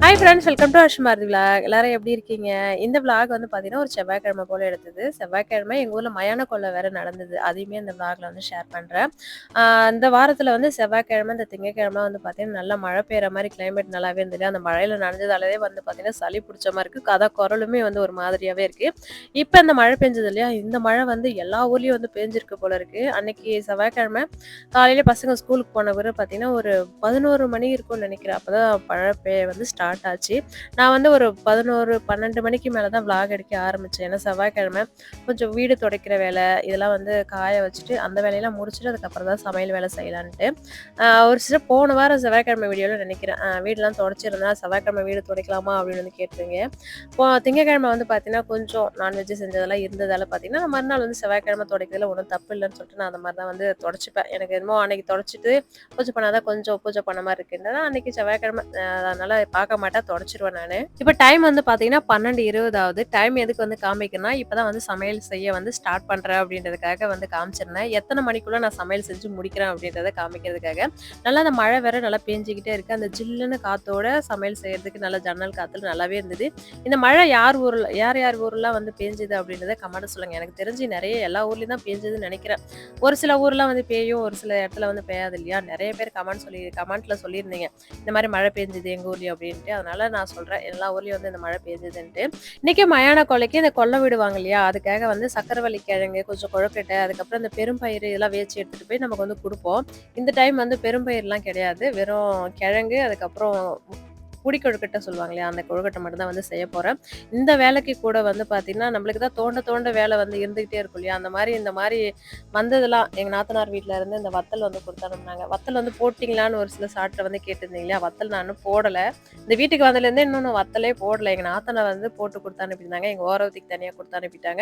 Hi friends, welcome to அஷ்மார்தி vlog. எல்லாரும் எப்படி இருக்கீங்க? இந்த விலாக் வந்து பார்த்தீங்கன்னா, ஒரு செவ்வாய்க்கிழமை போல எடுத்தது. செவ்வாய்க்கிழமை எங்க ஊர்ல மயான கொள்ளை வேற நடந்தது. அதையுமே இந்த விலாக்ல வந்து ஷேர் பண்றேன். இந்த வாரத்துல வந்து செவ்வாய்க்கிழமை, இந்த திங்கட்கிழமை வந்து பார்த்தீங்கன்னா, நல்லா மழை பெய்ற மாரி கிளைமேட் நல்லாவே இருந்தது. அந்த மழையில நனைஞ்சதாலவே வந்து பார்த்தீங்கன்னா, சளி புடிச்ச மாரி இருக்கு. குரலுமே வந்து ஒரு மாதிரியாவே இருக்கு. இப்ப இந்த மழை பெஞ்சது இல்லையா? இந்த மழை வந்து எல்லா ஊர்லயும் வந்து பேஞ்சிருக்கு போல இருக்கு. அன்னைக்கு செவ்வாய்க்கிழமை காலையில பசங்க ஸ்கூலுக்கு போன பிறகு பார்த்தீங்கன்னா, ஒரு 11 மணி இருக்கும்னு நெனைக்கிறேன். அப்பதான் மழை பெய்ய வந்து ஸ்டார்ட் ஆச்சு. நான் வந்து ஒரு 11, 12 மணிக்கு மேல தான் விளாக் எடுக்க ஆரம்பிச்சேன். ஏன்னா செவ்வாய்க்கிழமை கொஞ்சம் வீடு துடைக்கிற வேலை, இதெல்லாம் வந்து காய வச்சுட்டு, அந்த வேலையெல்லாம் முடிச்சுட்டு அதுக்கப்புறம் தான் சமையல் வேலை செய்யலான்ட்டு. ஒரு சிலர் போன வாரம் செவ்வாய்க்கிழமை வீடியோல நெனைக்கிறேன். வீடுலாம் துடைச்சிருந்தேன். செவ்வாய்க்கிழமை வீடு துடைக்கலாமா? அப்படின்னு வந்து கேட்டிருந்தீங்க. திங்கட்கிழமை வந்து பார்த்தீங்கன்னா, கொஞ்சம் நான்வெஜ் செஞ்சதெல்லாம் இருந்ததால பார்த்தீங்கன்னா, மறுநாள் வந்து செவ்வாய்க்கிழமை துடைக்கிறதுல ஒண்ணும் தப்பு இல்லன்னு சொல்லிட்டு நான் அந்த மாரி தான் வந்து துடைச்சுப்பேன். எனக்கு என்னமோ அன்னைக்கு துடைச்சிட்டு பூஜை பண்ணாதான் கொஞ்சம் பூஜை பண்ண மாரி இருக்குன்றதால அன்னைக்கு செவ்வாய்க்கிழமை அதனால பார்க்க மாட்டேன், தொடச்சிருவேன் நானு. இப்ப டைம் வந்து பார்த்தீங்கன்னா 12:20 ஆகுது. டைம் எதுக்கு வந்து காமிக்கிறேன்னா, இப்பதான் வந்து சமையல் செய்ய வந்து ஸ்டார்ட் பண்றேன் அப்படின்றதுக்காக வந்து காமிச்சிருந்தேன். எத்தனை மணிக்குள்ள நான் சமையல் செஞ்சு முடிக்கிறேன் அப்படின்றத காமிக்கிறதுக்காக. நல்லா அந்த மழை வேற நல்லா பேஞ்சுக்கிட்டே இருக்கு. அந்த ஜில்லுன்னு காத்தோட சமையல் செய்யறதுக்கு நல்லா ஜன்னல் காத்துல நல்லாவே இருந்தது. இந்த மழை யார் யார் ஊர்லாம் வந்து பேஞ்சுது அப்படின்றத கமெண்ட்ல சொல்லுங்க. எனக்கு தெரிஞ்சு நெறைய எல்லா ஊர்லயும் தான் பேஞ்சதுன்னு நெனைக்கிறேன். ஒரு சில ஊர்லாம் வந்து பெய்யும், ஒரு சில இடத்துல வந்து பெய்யாது இல்லையா? நெறைய பேர் கமெண்ட்ல சொல்லியிருந்தீங்க. இந்த மாரி மழை பெஞ்சது எங்க ஊர்லயும் அப்படின்ட்டு. அதனால நான் சொல்றேன், எல்லா ஊர்லயும் வந்து இந்த மழை பெஞ்சதுன்ட்டு. இன்னைக்கு மயான கொள்ளைக்கு இந்த கொல்லை விடுவாங்க இல்லையா? அதுக்காக வந்து சக்கரவள்ளி கிழங்கு, கொஞ்சம் கொழுக்கட்டை, அதுக்கப்புறம் இந்த பெரும்பயிறு இதெல்லாம் வேச்சு எடுத்துட்டு போய் நமக்கு வந்து குடுப்போம். இந்த டைம் வந்து பெரும்பயிறுலாம் கிடையாது. வெறும் கிழங்கு, அதுக்கப்புறம் புடி கொழுக்கட்டை சொல்லுவாங்க இல்லையா? அந்த கொழுக்கட்டை மட்டும் தான் வந்து செய்ய போறேன். இந்த வேலைக்கு கூட வந்து பார்த்தீங்கன்னா, நம்மளுக்கு தான் தோண்ட தோண்ட வேலை வந்து இருந்துகிட்டே இருக்கும் இல்லையா? இந்த மாரி வந்ததெல்லாம் எங்க நாத்தனார் வீட்ல இருந்து இந்த வத்தல் வந்து குடுத்து அனுப்புனாங்க. வத்தல் வந்து போட்டீங்களான்னு ஒரு சில சாட்ல வந்து கேட்டிருந்தீங்க இல்லையா? வத்தல் நான் இன்னும் போடல. இந்த வீட்டுக்கு வந்ததுலேருந்தே இன்னும் நான் வத்தலே போடல. எங்க நாத்தனார் வந்து போட்டு குடுத்து அனுப்பியிருந்தாங்க. எங்க ஓரவத்திக்கு தனியா குடுத்து அனுப்பிட்டாங்க.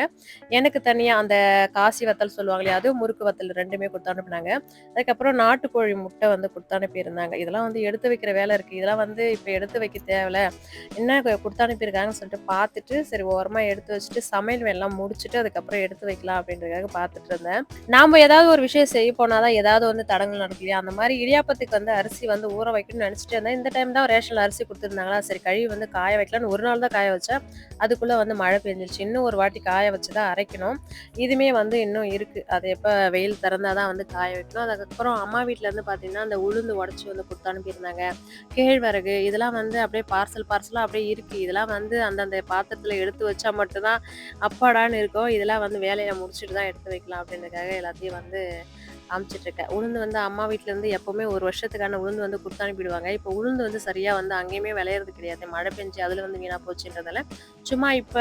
எனக்கு தனியா அந்த காசி வத்தல் சொல்லுவாங்க இல்லையா? அதுவும் முறுக்கு வத்தல் 2மே குடுத்து அனுப்புனாங்க. அதுக்கப்புறம் நாட்டுக்கோழி முட்டை வந்து குடுத்து அனுப்பியிருந்தாங்க. இதெல்லாம் வந்து எடுத்து வைக்கிற வேலை இருக்கு. இதெல்லாம் வந்து இப்ப எடுத்து வைக்க தேவல. என்ன குடுத்து அனுப்பியிருக்காங்கன்னு சொல்லிட்டு பார்த்துட்டு, சரி ஓரமா எடுத்து வச்சுட்டு, சமையல் வேலைலாம் முடிச்சுட்டு, அதுக்கப்புறம் எடுத்து வைக்கலாம் அப்படின்றதுக்காக பார்த்துட்டு இருந்தேன். நாம ஏதாவது ஒரு விஷயம் செய்ய போனா தான் ஏதாவது வந்து தடங்கல் நடக்கும் இல்லையா? அந்த மாரி இடியாப்பத்துக்கு வந்து அரிசி வந்து ஊற வைக்கணும்னு நெனச்சுட்டே இருந்தேன். இந்த டைம் தான் ரேஷன்ல அரிசி குடுத்துருந்தாங்களா, சரி கழுவி வந்து காய வைக்கலான்னு ஒரு நாள் தான் காய வச்சேன். அதுக்குள்ள வந்து மழை பெஞ்சிருச்சு. இன்னும் ஒரு வாட்டி காய வச்சு தான் அரைக்கணும். இதுவுமே வந்து இன்னும் இருக்கு. அது எப்ப வெயில் திறந்தா தான் வந்து காய வைக்கணும். அதுக்கப்புறம் அம்மா வீட்ல இருந்து பார்த்தீங்கன்னா, அந்த உளுந்து உடைச்சு வந்து குடுத்து அனுப்பியிருந்தாங்க. கேழ்வரகு இதெல்லாம் வந்து அப்படியே பார்சலா அப்படியே இருக்கு. இதெல்லாம் வந்து அந்தந்த பாத்திரத்துல எடுத்து வச்சா மட்டும் தான் அப்பாடான்னு இருக்கும். இதெல்லாம் வந்து வேலைய முடிச்சுட்டு தான் எடுத்து வைக்கலாம் அப்படின்றதுக்காக எல்லாத்தையும் வந்து காமிச்சிட்டு இருக்கேன். உளுந்து வந்து அம்மா வீட்ல இருந்து எப்பவுமே 1 வருஷத்துக்கான உளுந்து வந்து குடுத்து அனுப்பிடுவாங்க. இப்போ உளுந்து வந்து சரியா வந்து அங்கேயுமே விளையறது கிடையாது. மழை பெஞ்சு அதுல வந்து வீணா போச்சுன்றதால, சும்மா இப்ப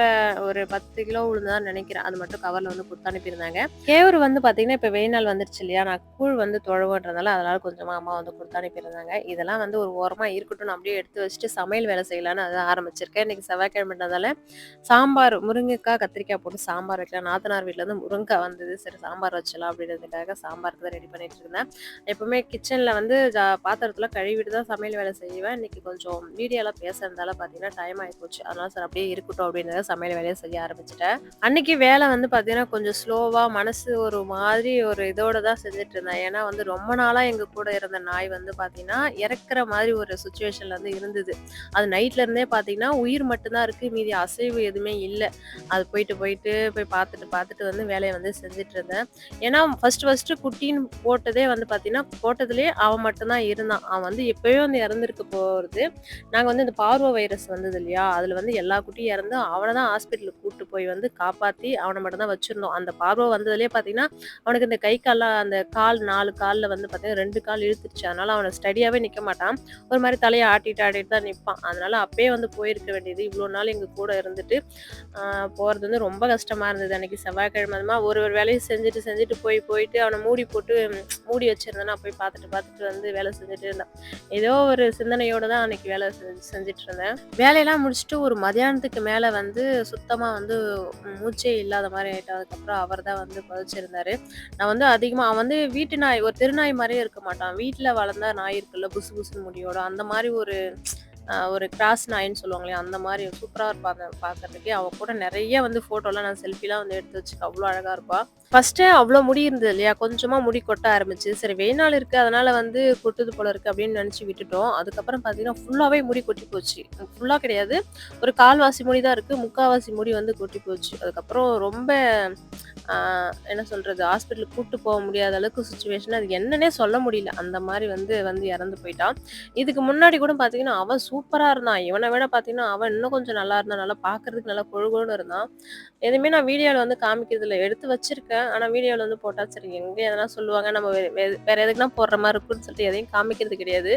ஒரு 10 கிலோ உளுந்து தான் நெனைக்கிறேன். அது மட்டும் கவர்ல வந்து குடுத்து அனுப்பியிருந்தாங்க. கேவுரு வந்து பார்த்தீங்கன்னா, இப்ப வெயில் நாள் வந்துருச்சு இல்லையா? நான் கூழ் வந்து தொழவுன்றதால அதனால கொஞ்சமா அம்மா வந்து குடுத்து அனுப்பியிருந்தாங்க. இதெல்லாம் வந்து ஒரு ஓரமா இருக்கட்டும். நான் அப்படியே எடுத்து வச்சுட்டு சமையல் வேலை செய்யலான்னு அத ஆரம்பிச்சிருக்கேன். இன்னைக்கு செவ்வாய்க்கிழமைன்றதால சாம்பார் முருங்கைக்காய், கத்திரிக்காய் போட்டு சாம்பார் வைக்கலாம். நாத்தனார் வீட்ல இருந்து முருங்காய் வந்தது. சரி சாம்பார் வச்சிடலாம் அப்படின்றதுக்காக சாம்பாருக்கு தான் ரெடி பண்ணிட்டு இருந்தேன். எப்பவுமே கிச்சன்ல வந்து பாத்திரத்தலாம் கழுவிட்டு தான் சமையல் வேலை செய்வேன். இன்னைக்கு கொஞ்சம் வீடியோலாம் பேசுறதால பார்த்தீங்கன்னா, டைம் ஆயிப்போச்சு. அதனால சரி அப்படியே இருக்கட்டும் அப்படின்றத சமையல் வேலைய செய்ய ஆரம்பிச்சுட்டேன். அன்னைக்கு வேலை வந்து பார்த்தீங்கன்னா, கொஞ்சம் ஸ்லோவா மனசு ஒரு மாதிரி ஒரு இதோட தான் செஞ்சுட்டு இருந்தேன். ஏன்னா வந்து ரொம்ப நாளா எங்க கூட இருந்த நாய் வந்து பார்த்தீங்கன்னா, இறக்குற மாதிரி ஒரு சிச்சுவேஷன்ல வந்து இருந்தது. அது நைட்ல இருந்தே பார்த்தீங்கன்னா, உயிர் மட்டும் தான் இருக்கு. மீதி அசைவு எதுவுமே இல்ல. அது போய் பார்த்துட்டு வந்து வேலைய வந்து செஞ்சுட்டு இருந்தேன். ஏன்னா ஃபர்ஸ்ட்டு குட்டின்னு போட்டதே வந்து பார்த்தீங்கன்னா, போட்டதிலேயே அவன் மட்டும் தான் இருந்தான். அவன் வந்து எப்பயோ வந்து இறந்திருக்க போறது. நாங்க வந்து இந்த பார்வோ வைரஸ் வந்தது இல்லையா? அதுல வந்து எல்லா குட்டியும் இறந்து அவன தான் ஹாஸ்பிட்டலுக்கு கூட்டு போய் வந்து காப்பாத்தி அவன மட்டும் தான் வச்சிருந்தோம். அந்த பார்வோ வந்ததிலேயே பார்த்தீங்கன்னா, அவனுக்கு இந்த கை கால்லாம் அந்த 4 கால்ல வந்து பார்த்தீங்கன்னா 2 கால் இழுத்துருச்சு. அதனால அவன ஸ்டடியாவே நிக்க மாட்டான். ஒரு மாரி தலைய ஆட்டிட்டு தான் நிப்பான். அதனால அப்பயே வந்து போயிருக்க வேண்டியது. இவ்ளோ நாள் எங்க கூட இருந்துட்டு, ஆ போறது வந்து ரொம்ப கஷ்டமா இருந்தது. அன்னைக்கு செவ்வாய்க்கிழமை அதுமா ஒரு வேலையும் செஞ்சுட்டு போயிட்டு அவன மூடி வச்சிருந்தேன்னா, போய் பார்த்துட்டு வந்து வேலை செஞ்சுட்டு இருந்தேன். ஏதோ ஒரு சிந்தனையோட தான் அன்னைக்கு வேலை செஞ்சுட்டு இருந்தேன். வேலையெல்லாம் முடிச்சுட்டு ஒரு மதியானத்துக்கு மேல வந்து சுத்தமா வந்து மூச்சே இல்லாத மாரி ஆயிட்டேன். அதுக்கப்புறம் அவர் தான் வந்து புதைச்சிருந்தாரு. நான் வந்து அதிகமா அவன் வந்து வீட்டு நாய் ஒரு தெரு நாய் மாரியே இருக்க மாட்டான். வீட்ல வளர்ந்த நாய் இருக்குல்ல புசு புசுன்னு முடியோட, அந்த மாரி ஒரு ஒரு கிராஸ் நாயின்னு சொல்லுவாங்க இல்லையா, அந்த மாரி சூப்பரா இருப்பா அத பார்க்கறதுக்கே. அவ கூட நெறைய வந்து ஃபோட்டோலாம் நான் செல்ஃபிலாம் வந்து எடுத்து வச்சுருக்கேன். அவ்ளோ அழகா இருப்பா. ஃபர்ஸ்ட்டு அவ்ளோ முடி இருந்தது இல்லையா, கொஞ்சமா முடி கொட்ட ஆரம்பிச்சு. சரி வெயில் நாள் இருக்கு, அதனால வந்து கொட்டுது போல இருக்கு அப்படின்னு நெனச்சு விட்டுட்டோம். அதுக்கப்புறம் பார்த்தீங்கன்னா, ஃபுல்லாவே முடி கொட்டி போச்சு. ஃபுல்லா கிடையாது. ஒரு 1/4வாசி முடி தான் இருக்கு. 3/4வாசி முடி வந்து கொட்டி போச்சு. அதுக்கப்புறம் ரொம்ப ஆ என்ன சொல்றது? ஹாஸ்பிட்டலுக்கு கூட்டு போக முடியாத அளவுக்கு சிச்சுவேஷன். அது என்னன்னே சொல்ல முடியல. அந்த மாரி வந்து வந்து இறந்து போயிட்டா. இதுக்கு முன்னாடி கூட பார்த்தீங்கன்னா, அவன் சூப்பரா இருந்தான். இவன விட பார்த்தீங்கன்னா, அவன் இன்னும் கொஞ்சம் நல்லா இருந்தான். நல்லா பார்க்கறதுக்கு நல்லா கொழு கொழுன்னு இருந்தான். எதுவுமே நான் வீடியோல வந்து காமிக்கிறதில்ல. எடுத்து வச்சிருக்கேன். ஆனா வீடியோல வந்து போட்டா சரி எங்க எதனா சொல்லுவாங்க. நம்ம வேற எதுக்குன்னா போடுற மாரி இருக்குன்னு சொல்லிட்டு எதையும் காமிக்கிறது கிடையாது.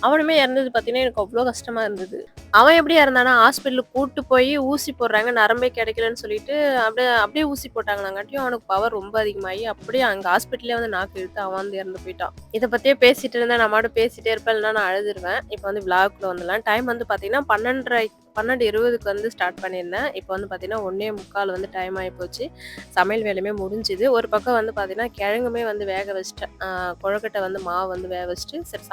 அவனுமே இறந்தது பார்த்தீங்கன்னா, எனக்கு அவ்ளோ கஷ்டமா இருந்தது. அவன் எப்படி இறந்தான்னா, ஹாஸ்பிட்டலுக்கு கூட்டு போய் ஊசி போடுறாங்க. நரம்பே கிடைக்கலன்னு சொல்லிட்டு, அப்படியே அப்படியே ஊசி போட்டாங்களாங்காட்டியும் அவனுக்கு பவர் ரொம்ப அதிகமாகி, அப்படியே அங்க ஹாஸ்பிட்டல்லயே வந்து நாக்கு இழுத்து அவன் வந்து இறந்து போயிட்டான். இத பத்தியே பேசிட்டு இருந்தேன். நான் பாட்டுக்கு பேசிட்டே இருப்பேன். இல்லன்னா நான் அழுதுருவேன். இப்ப வந்து விளாகுக்குள்ள வந்துடலாம். டைம் வந்து பார்த்தீங்கன்னா, 12:20க்கு வந்து ஸ்டார்ட் பண்ணியிருந்தேன். இப்ப வந்து பார்த்தீங்கன்னா, 1:45 வந்து டைம் ஆயிப்போச்சு. சமையல் வேலையுமே முடிஞ்சுது. ஒரு பக்கம் வந்து பார்த்தீங்கன்னா, கிழங்குமே வந்து வேக வச்சுட்டேன். கொழுக்கட்டை வந்து மாவு வந்து வேக வச்சுட்டு, சரி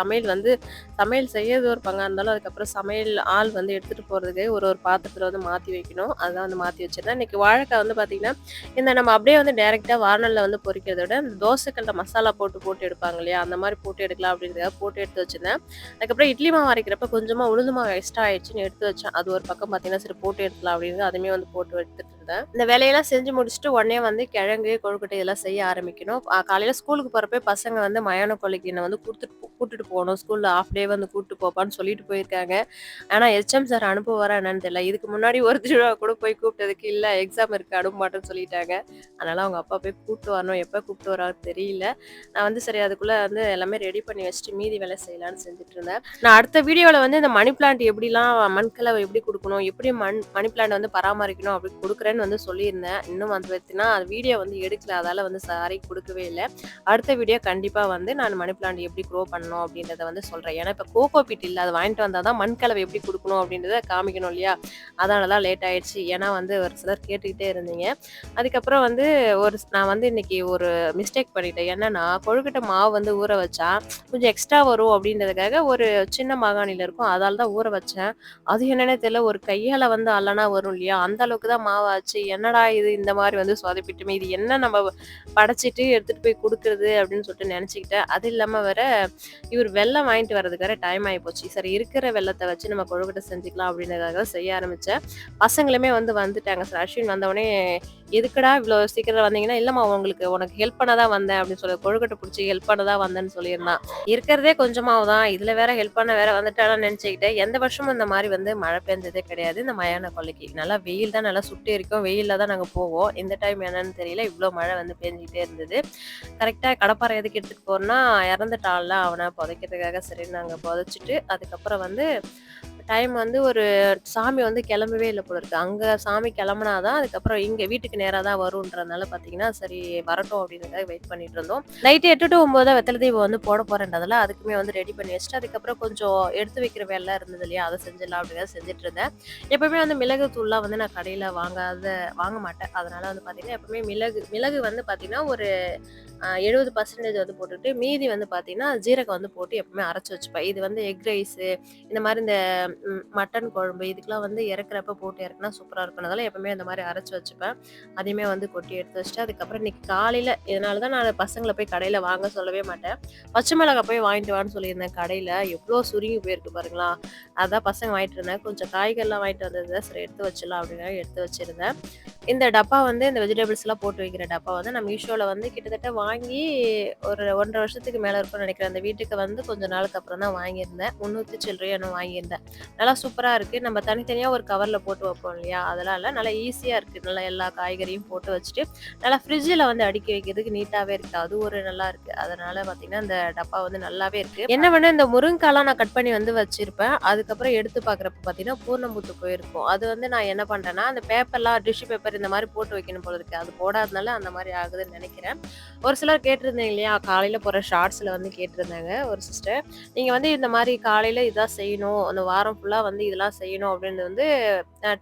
சமையல் செய்யறது ஒரு பங்கா இருந்தாலும், அதுக்கப்புறம் சமையல் ஆள் வந்து எடுத்துட்டு போறதுக்கு ஒரு ஒரு பாத்திரத்துல வந்து மாத்தி வைக்கணும். அதெல்லாம் வந்து மாத்தி வச்சிருந்தேன். இன்னைக்கு வாழைக்காய் வந்து பார்த்தீங்கன்னா, இந்த நம்ம அப்படியே வந்து டைரக்ட்டா வாணல்ல வந்து பொரிக்கிறத விட, இந்த தோசைக்கல்ல மசாலா போட்டு போட்டு எடுப்பாங்க இல்லையா? அந்த மாரி போட்டு எடுக்கலாம் அப்படின்றதுக்காக போட்டு எடுத்து வச்சிருந்தேன். அதுக்கப்புறம் இட்லி மாவு அரைக்கிறப்ப கொஞ்சமா உளுந்து மாவு எக்ஸ்ட்ரா ஆயிடுச்சுன்னு எடுத்து வச்சேன். அது ஒரு பக்கம் பார்த்தீங்கன்னா, சரி போட்டு எடுக்கலாம் அப்படின்னு அதுவுமே வந்து போட்டு எடுத்துட்டு இருந்தேன். இந்த வேலையெல்லாம் செஞ்சு முடிச்சுட்டு உடனே வந்து கிழங்கு, கொழுக்கட்டை இதெல்லாம் செய்ய ஆரம்பிக்கணும். காலையில ஸ்கூலுக்கு போறப்பயே பசங்க வந்து மயான கொள்ளைக்கு என்ன வந்து கூட்டிட்டு போணும். ஸ்கூல்ல ஹாஃப் டே வந்து கூட்டிட்டு போப்பான்னு சொல்லிட்டு போயிருக்காங்க. ஆனா ஹெச்எம் சார் அனுப்புவாரா என்னன்னு தெரியல. இதுக்கு முன்னாடி ஒரு தடவ கூட போய் கூப்பிட்டதுக்கு, இல்ல எக்ஸாம் இருக்கு அனுப்ப மாட்டேன்னு சொல்லிட்டாங்க. அதனால அவங்க அப்பா போய் கூப்பிட்டு வரணும். எப்ப கூப்பிட்டு வராருன்னு தெரியல. நான் வந்து சரி அதுக்குள்ள வந்து எல்லாமே ரெடி பண்ணி வச்சுட்டு மீதி வேலை செய்யலான்னு செஞ்சுட்டு இருந்தேன். நான் அடுத்த வீடியோல வந்து இந்த மணி பிளான்ட் எப்படிலாம் மண்கலவை எப்படி குடுக்கணும், எப்படி மணி பிளான்ட் வந்து பராமரிக்கணும் அப்படி குடுக்குறேன்னு வந்து சொல்லியிருந்தேன். இன்னும் வந்து பார்த்தீங்கன்னா, அது வீடியோ வந்து எடுக்கல. அதால வந்து சாரி குடுக்கவே இல்ல. அடுத்த வீடியோ கண்டிப்பா வந்து நான் மணி பிளான்ட் எப்படி க்ரோ பண்ணணும் அப்படின்றத வந்து சொல்றேன். ஏன்னா இப்ப கோகோ பீட் இல்ல. அத வாங்கிட்டு வந்தா தான் மண்கலவை எப்படி குடுக்கணும் அப்படின்றத காமிக்கணும் இல்லையா? அதனால தான் லேட் ஆயிடுச்சு. ஏன்னா வந்து ஒரு சிலர் கேட்டுக்கிட்டே இருந்தீங்க. அதுக்கப்புறம் வந்து நான் வந்து இன்னைக்கு ஒரு மிஸ்டேக் பண்ணிட்டேன். என்னன்னா, கொழுக்கட்டை மாவு வந்து ஊற வச்சா, கொஞ்சம் எக்ஸ்ட்ரா வரும் அப்படின்றதுக்காக ஒரு சின்ன மாகாணில இருக்கும். அதால தான் ஊற வச்சேன். அது என்னன்னே தெரியல, ஒரு கையால வந்து அள்ளனா வரும் இல்லையா? அந்த அளவுக்கு தான் மாவாச்சு. என்னடா இது இந்த மாரி வந்து சொதப்பிட்டோமே! இது என்ன நம்ம படைச்சிட்டு எடுத்துட்டு போய் குடுக்குறது அப்படின்னு சொல்லிட்டு நெனச்சுக்கிட்டேன். அது இல்லாம வேற இவரு வெல்லம் வாங்கிட்டு வரதுக்கு வேற டைம் ஆயிப்போச்சு. சரி இருக்கிற வெல்லத்த வச்சு நம்ம கொழுக்கட்டை செஞ்சுக்கலாம் அப்படின்றதுக்காக செய்ய ஆரம்பிச்சேன். பசங்களுமே வந்து வந்துட்டாங்க. சரி அஸ்வின் வந்தவுடனே, "எதுக்குடா இவ்ளோ சீக்கிரம் வந்தீங்கன்னா?" "இல்லம்மா உனக்கு ஹெல்ப் பண்ண தான் வந்தேன்" அப்படின்னு சொல்லி கொழுக்கட்டை புடிச்சு ஹெல்ப் பண்ண தான் வந்தேன்னு சொல்லியிருந்தான். இருக்கிறதே கொஞ்சமாவு தான். இதுல வேற ஹெல்ப் பண்ண வேற வந்துட்டாளான்னு நெனச்சுக்கிட்டேன். எந்த வருஷமும் இந்த மாரி வந்து மழை பெஞ்சதே கிடையாது. இந்த மயான கொல்லைக்கு. நல்லா வெயில் தான் நல்லா சுட்டு எரிக்கும். வெயில்ல தான் நாங்க போவோம். இந்த டைம் என்னன்னு தெரியல. இவ்ளோ மழை வந்து பேஞ்சுகிட்டே இருந்தது. கரெக்ட்டா கடப்பாரை எதுக்கு எடுத்துட்டு போறோம்னா, இறந்துட்டான்ல அவன புதைக்கிறதுக்காக சரின்னு நாங்க புதைச்சுட்டு, அதுக்கப்புறம் வந்து டைம் வந்து ஒரு சாமி வந்து கிளம்பவே இல்ல போல இருக்கு. அங்க சாமி கிளம்புனா தான் அதுக்கப்புறம் இங்க வீட்டுக்கு நேரா தான் வரும்ன்றதுனால பார்த்தீங்கன்னா, சரி வரட்டும் அப்படின்றதுக்காக வெயிட் பண்ணிட்டு இருந்தோம். நைட்டு 8 டூ 9 தான் வெத்தல தீபம் வந்து போட போறேன்றதால, அதுக்குமே வந்து ரெடி பண்ணி வச்சுட்டு, அதுக்கப்புறம் கொஞ்சம் எடுத்து வைக்கிற வேலைலாம் இருந்தது இல்லையா? அத செஞ்சிடலாம் அப்படிங்கிறத செஞ்சுட்டு இருந்தேன். எப்பவுமே வந்து மிளகு தூள்லாம் வந்து நான் கடையில வாங்க மாட்டேன். அதனால வந்து பார்த்தீங்கன்னா, எப்பவுமே மிளகு மிளகு வந்து பார்த்தீங்கன்னா, ஒரு 70% வந்து போட்டுட்டு, மீதி வந்து பார்த்தீங்கன்னா, ஜீரகம் வந்து போட்டு எப்பவுமே அரைச்சு வச்சுப்பேன். இது வந்து எக் ரைஸு, இந்த மாரி இந்த மட்டன் குழம்பு இதுக்கெல்லாம் வந்து இறக்குறப்ப போட்டு இறக்குனா சூப்பரா இருக்கும்னதால எப்பவுமே அந்த மாரி அரைச்சு வச்சுப்பேன். அதையுமே வந்து கொட்டி எடுத்து வச்சுட்டு, அதுக்கப்புறம் இன்னைக்கு காலையில இதனால தான் நான் பசங்கள போய் கடையில வாங்க சொல்லவே மாட்டேன். பச்சை மிளகாய் போய் வாங்கிட்டு வான்னு சொல்லியிருந்தேன் கடையில. எவ்ளோ சுருங்கி போயிருக்கு பாருங்களா! அதான் பசங்க வாங்கிட்டு இருந்தாங்க. கொஞ்சம் காய்கறிலாம் வாங்கிட்டு வந்தது சரி எடுத்து வச்சிடலாம் அப்படின்னாங்க எடுத்து வச்சிருந்தேன். இந்த டப்பா வந்து இந்த வெஜிடபிள்ஸ்லாம் போட்டு வைக்கிற டப்பா வந்து நான் மீஷோல வந்து கிட்டத்தட்ட வாங்கி ஒரு 1 1/2 வருஷத்துக்கு மேல இருக்கும்னு நெனைக்கிறேன். அந்த வீட்டுக்கு வந்து கொஞ்ச நாளுக்கு அப்புறம் தான் வாங்கியிருந்தேன். 300 சில்லறையோ என்னமோ வாங்கியிருந்தேன். நல்லா சூப்பரா இருக்கு. நம்ம தனித்தனியா ஒரு கவர்ல போட்டு வைப்போம் இல்லையா? அதெல்லாம் இல்ல. நல்லா ஈஸியா இருக்கு. நல்லா எல்லா காய்கறியும் போட்டு வச்சுட்டு, நல்லா ஃப்ரிட்ஜ்ல வந்து அடுக்கி வைக்கிறதுக்கு நீட்டாவே இருக்கு. அது ஒரு நல்லா இருக்கு. அதனால பார்த்தீங்கன்னா, இந்த டப்பா வந்து நல்லாவே இருக்கு. என்ன பண்ணேன், இந்த முருங்காலாம் நான் கட் பண்ணி வந்து வச்சிருப்பேன். அதுக்கப்புறம் எடுத்து பார்க்குறப்ப பார்த்தீங்கன்னா, பூர்ண பூத்து போயிருக்கும். அது வந்து நான் என்ன பண்றேன்னா, அந்த பேப்பர்லாம் டிஷ்யூ பேப்பர் சரி இந்த மாரி போட்டு வைக்கணும் போல இருக்கு. அது போடாதனால அந்த மாரி ஆகுதுன்னு நெனைக்கிறேன். ஒரு சிலர் கேட்டிருந்தீங்க இல்லையா? காலையில போடுற ஷார்ட்ஸ்ல வந்து கேட்டிருந்தாங்க ஒரு சிஸ்டர். நீங்க வந்து இந்த மாரி காலையில இதான் செய்யணும், அந்த வாரம் ஃபுல்லா வந்து இதெல்லாம் செய்யணும் அப்படின்னு வந்து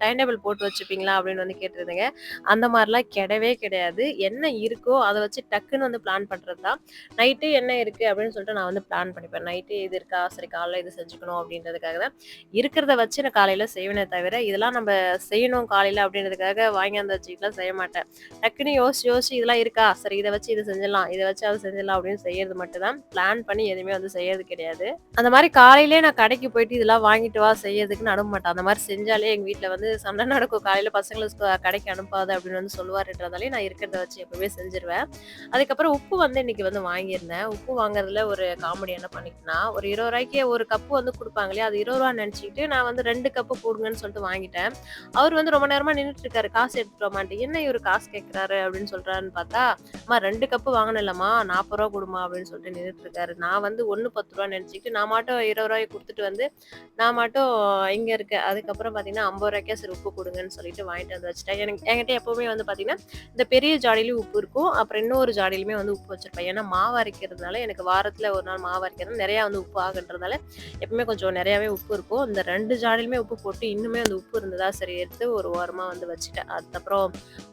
டைம் டேபிள் போட்டு வச்சுப்பீங்களா? அப்படின்னு வந்து கேட்டிருந்தீங்க. அந்த மாரிலாம் கிடையவே கிடையாது. என்ன இருக்கோ அத வச்சு டக்குன்னு வந்து பிளான் பண்றது தான். நைட்டு என்ன இருக்கு அப்படின்னு சொல்லிட்டு நான் வந்து பிளான் பண்ணிப்பேன். நைட்டு இது இருக்கா? சரி காலைல இது செஞ்சுக்கணும் அப்படின்றதுக்காக தான். இருக்கிறத வச்சு நான் காலையில செய்வேனே தவிர, இதெல்லாம் நம்ப செய்யணும் காலையில அப்படின்றதுக்காக வாங்கியாந்து வச்சுட்டுலாம் செய்ய மாட்டேன். டக்குன்னு யோசிச்சு யோசிச்சு இதெல்லாம் இருக்கா? சரி இத வச்சு இது செஞ்சிடலாம். இத வச்சு அத செஞ்சிடலாம் அப்படின்னு செய்யறது மட்டும் தான். பிளான் பண்ணி எதுவுமே வந்து செய்யறது கிடையாது. அந்த மாரி காலையிலேயே நான் கடைக்கு போயிட்டு இதெல்லாம் வாங்கிட்டு வா செய்யறதுக்குன்னு அனுப்ப மாட்டேன். அந்த மாரி செஞ்சாலே எங்க வீட்ல வந்து சண்டை நடக்கும். காலையில பசங்கள கடைக்கு அனுப்பாத அப்படின்னு வந்து சொல்லுவாருன்றதாலே நான் இருக்கிறத வச்சு எப்பவுமே செஞ்சுருவேன். அதுக்கப்புறம் உப்பு வந்து இன்னைக்கு வந்து வாங்கியிருந்தேன். உப்பு வாங்குறதுல ஒரு காமெடி என்ன பண்ணிட்டேன்னா, ஒரு ரூ. 20க்கு ஒரு கப்பு வந்து குடுப்பாங்க இல்லையா? அது ரூ. 20 நெனச்சுக்கிட்டு நான் வந்து 2 கப்பு போடுங்கன்னு சொல்லிட்டு வாங்கிட்டேன். அவரு வந்து ரொம்ப நேரமா நின்னுட்டு இருக்காரு. காசு எடுத்துட்டு வாமான்ட்டு. என்ன இவரு காசு கேட்கிறாரு அப்படின்னு சொல்றாருன்னு பார்த்தா, அம்மா 2 கப்பு வாங்கினேன்லம்மா ரூ. 40 குடும்மா அப்படின்னு சொல்லிட்டு நின்னுட்டு இருக்காரு. நான் வந்து ஒண்ணு ரூ. 10 நெனச்சுக்கிட்டு நான் மாட்டும் ரூ. 20 குடுத்துட்டு வந்து நான் மட்டும் இங்க இருக்கேன். அதுக்கப்புறம் பார்த்தீங்கன்னா, ரூ. 50 சரி உப்பு குடுங்கன்னு சொல்லிட்டு வாங்கிட்டு வந்து வச்சுட்டேன். என்கிட்ட எப்பவுமே வந்து பார்த்தீங்கன்னா, இந்த பெரிய ஜாடியிலயும் உப்பு இருக்கும். அப்புறம் இன்னொரு ஜாடியிலுமே வந்து உப்பு வச்சிருப்பேன். ஏன்னா மாவு அரைக்கிறதுனால எனக்கு வாரத்துல ஒரு நாள் மாவு அரைக்கிறது நெறையா வந்து உப்பு ஆகுன்றதால, எப்பவுமே கொஞ்சம் நெறையாவே உப்பு இருக்கும். இந்த 2 ஜாடியிலுமே உப்பு போட்டு இன்னுமே அந்த உப்பு இருந்ததா சரி எடுத்து ஒரு ஓரமா வந்து வச்சுட்டேன். அதுக்கப்புறம்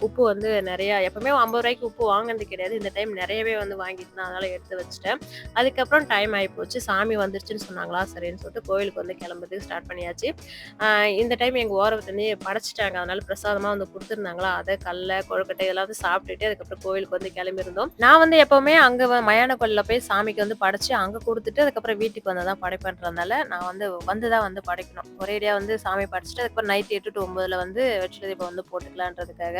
உப்பு வந்து நெறையா எப்பவுமே ரூ. 50 உப்பு வாங்குனது கிடையாது. இந்த டைம் நெறையவே வந்து வாங்கிட்டேன். அதனால எடுத்து வச்சுட்டேன். அதுக்கப்புறம் டைம் ஆயிப்போச்சு. சாமி வந்துருச்சுன்னு சொன்னாங்களா, சரின்னு சொல்லிட்டு கோயிலுக்கு வந்து கிளம்புறதுக்கு ஸ்டார்ட் பண்ணியாச்சு. அ இந்த டைம் எங்க ஓரவத்திலேருந்தே படைச்சுட்டாங்க. அதனால பிரசாதமா வந்து குடுத்துருந்தாங்களா, அத கடல, கொழுக்கட்டை இதெல்லாம் வந்து சாப்பிட்டுட்டு அதுக்கப்புறம் கோயிலுக்கு வந்து கிளம்பியிருந்தோம். நான் வந்து எப்பவுமே அங்க மயான கோயில்ல போய் சாமிக்கு வந்து படைச்சு அங்க குடுத்துட்டு அதுக்கப்புறம் வீட்டுக்கு வந்து தான் படைப்பேன்றதுனால, நான் வந்து தான் வந்து படைக்கணும். ஒரேடியா வந்து சாமி படைச்சுட்டு அதுக்கப்புறம் நைட் 8 டூ 9ல வந்து வெற்றிலை தீபம் வந்து போட்டுக்கலான்றதுக்காக.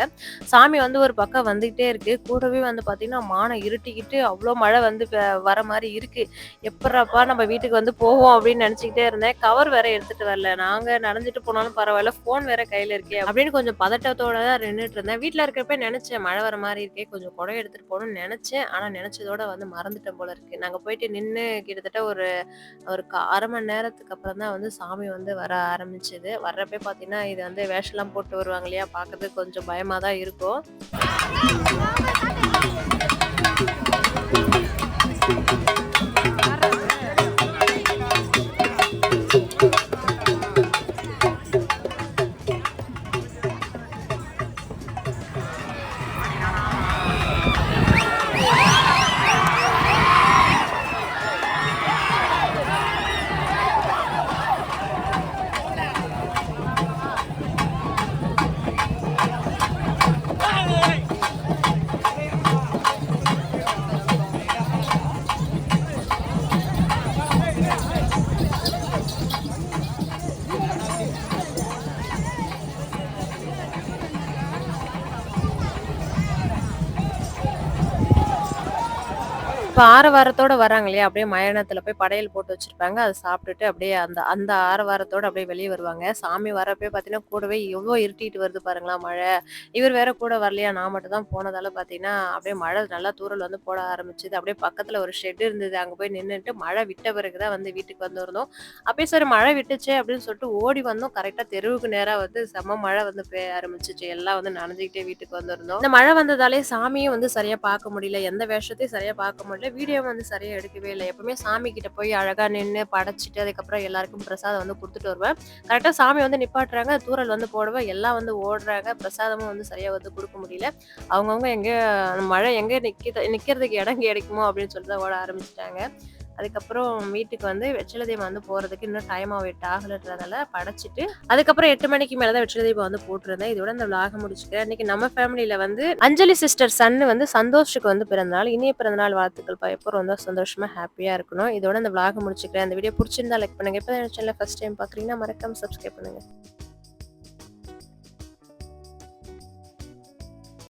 சாமி வந்து ஒரு பக்கம் வந்துகிட்டே இருக்கு. கூடவே வந்து பார்த்தீங்கன்னா, வானம் இருட்டிக்கிட்டு அவ்ளோ மழை வந்து வர மாரி இருக்கு. எப்புட்றாப்பா நம்ம வீட்டுக்கு வந்து போவோம் அப்படின்னு நினைச்சுக்கிட்டே இருந்தேன். கவர் வேற எடுத்துட்டு வரல. நாங்க நனஞ்சுட்டு போனாலும் பரவாயில்ல. ஃபோன் வேற கையில இருக்கே அப்படின்னு கொஞ்சம் பதட்டத்தோட தான் நின்னுட்டு இருந்தேன். வீட்ல இருக்கப்ப நெனச்சேன் மழை வர மாரி இருக்கே, கொஞ்சம் குடம் எடுத்துட்டு போணும்னு நெனச்சேன். ஆனா நெனச்சதோட வந்து மறந்துட்டேன் போல இருக்கு. நாங்க போயிட்டு நின்னு கிட்டத்தட்ட ஒரு ஒரு 1/2 மணி நேரத்துக்கு அப்புறம் தான் வந்து சாமி வந்து வர ஆரம்பிச்சது. வர்றப்பயே பார்த்தீங்கன்னா, இது வந்து வேஷம்லாம் போட்டு வருவாங்க இல்லையா? பார்க்கறதுக்கு கொஞ்சம் பயமா தான் இருக்கும். இப்ப ஆரவாரத்தோட வராங்க இல்லையா? அப்படியே மயானத்துல போய் படையல் போட்டு வச்சிருப்பாங்க. அத சாப்பிட்டுட்டு அப்படியே அந்த அந்த ஆரவாரத்தோட அப்படியே வெளிய வருவாங்க. சாமி வரப்பயே பார்த்தீங்கன்னா, கூடவே எவ்ளோ இருட்டிட்டு வருது பாருங்களா மழை. இவர் வேற கூட வரலையா, நான் மட்டும் தான் போனதால பார்த்தீங்கன்னா, அப்படியே மழை நல்லா தூறல் வந்து போட ஆரம்பிச்சுது. அப்படியே பக்கத்துல ஒரு ஷெட் இருந்தது. அங்க போய் நின்னுட்டு மழை விட்ட பிறகு தான் வந்து வீட்டுக்கு வந்திருந்தோம். அப்பயே சரி மழை விட்டுச்சே அப்படின்னு சொல்லிட்டு ஓடி வந்தோம். கரெக்ட்டா தெருவுக்கு நேரா வந்து செம்ம மழை வந்து பெய்ய ஆரம்பிச்சுச்சு. எல்லாம் வந்து நனஞ்சுக்கிட்டே வீட்டுக்கு வந்திருந்தோம். இந்த மழை வந்ததாலே சாமியும் வந்து சரியா பார்க்க முடியல. எந்த வேஷத்தையும் சரியா பார்க்க முடியல. வீடியோ வந்து சரியா எடுக்கவே இல்ல. எப்பவுமே சாமி கிட்ட போய் அழகா நின்னு படைச்சுட்டு, அதுக்கப்புறம் எல்லாருக்கும் பிரசாதம் வந்து குடுத்துட்டு வருவேன். கரெக்ட்டா சாமி வந்து நிப்பாட்டுறாங்க. தூறல் வந்து போடவே எல்லாம் வந்து ஓடுறாங்க. பிரசாதமும் வந்து சரியா வந்து குடுக்க முடியல. அவங்கவங்க எங்க மழை எங்க நிக்கிறதுக்கு இடம் கிடைக்குமோ அப்படின்னு சொல்லிட்டு தான் ஓட ஆரம்பிச்சுட்டாங்க. அதுக்கப்புறம் வீட்டுக்கு வந்து வெற்றிலை தீபம் வந்து போறதுக்கு இன்னும் டைம் ஆகலன்றதால படைச்சுட்டு, அதுக்கப்புறம் 8 மணிக்கு மேல தான் வெற்றிலை தீபம் வந்து போட்டிருந்தேன். இதோட இந்த விளாக முடிச்சுக்கிறேன். இன்னைக்கு நம்ம ஃபேமிலில வந்து அஞ்சலி சிஸ்டர் சன் வந்து சந்தோஷுக்கு வந்து பிறந்தநாள். இனிய பிறந்தநாள் வாழ்த்துக்கள்ப்பா. எப்போ ரொம்ப சந்தோஷமா, ஹேப்பியா இருக்கணும். இதோட இந்த விளாக முடிச்சுக்கிறேன். இந்த வீடியோ புடிச்சிருந்தா லைக் பண்ணுங்க. இப்ப தான் என் சேனல ஃபர்ஸ்ட் டைம் பார்க்குறீங்கன்னா மறக்காம சப்ஸ்கிரைப் பண்ணுங்க.